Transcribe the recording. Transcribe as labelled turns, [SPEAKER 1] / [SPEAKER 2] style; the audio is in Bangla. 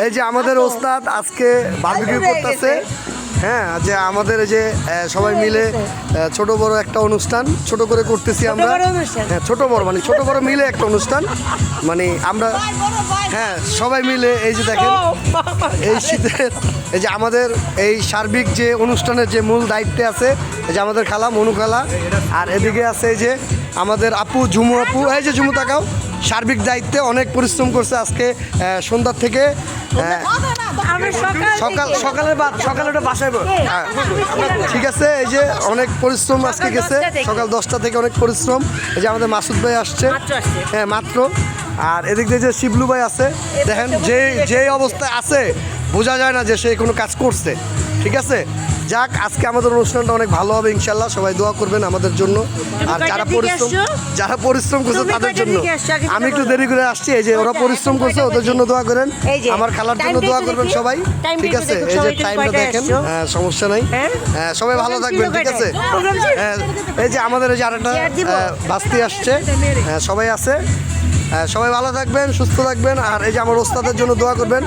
[SPEAKER 1] এই যে আমাদের ওস্তাদ আজকে বারবিকিউ করতেছে। হ্যাঁ, যে আমাদের এই যে সবাই মিলে ছোট বড় একটা অনুষ্ঠান ছোট করে করতেছি আমরা। হ্যাঁ, ছোট বড় মিলে একটা অনুষ্ঠান, মানে আমরা হ্যাঁ সবাই মিলে এই যে দেখেন এই শীতের এই যে আমাদের এই সার্বিক যে অনুষ্ঠানের যে মূল দায়িত্বে আছে এই যে আমাদের খালা মনু খালা, আর এদিকে আছে এই যে আমাদের আপু ঝুমু আপু। এই যে ঝুমু তাকাও, সার্বিক দায়িত্বে অনেক পরিশ্রম করছে আজকে সন্ধ্যার থেকে। সকালের বাসায় ঠিক আছে। এই যে অনেক পরিশ্রম আজকে গেছে, সকাল 10টা থেকে অনেক পরিশ্রম। এই যে আমাদের মাসুদ ভাই আসছে, হ্যাঁ মাত্র। আর এদিক দিয়ে যে শিবলু ভাই আছে, দেখেন যে অবস্থায় আছে বোঝা যায় না যে সে কোনো কাজ করছে। ঠিক আছে, যাক আজকে আমাদের অনুষ্ঠানটা অনেক ভালো হবে ইনশাল্লাহ। সবাই দোয়া করবেন আমাদের জন্য, আর যারা পরিশ্রম করছে তাদের জন্য। আমি একটু দেরি করে আসছি, এই যে ওরা পরিশ্রম করছে ওদের জন্য দোয়া করেন, আমার খালার জন্য দোয়া করবেন সবাই। ঠিক আছে, এই যে টাইমটা দেখেন, সমস্যা নাই, সবাই ভালো থাকবেন। ঠিক আছে, এই যে আমাদের এই যে আরেকটা বাস্তি আসছে, সবাই আছে, সবাই ভালো থাকবেন, সুস্থ থাকবেন, আর এই যে আমার ওস্তাদের জন্য দোয়া করবেন।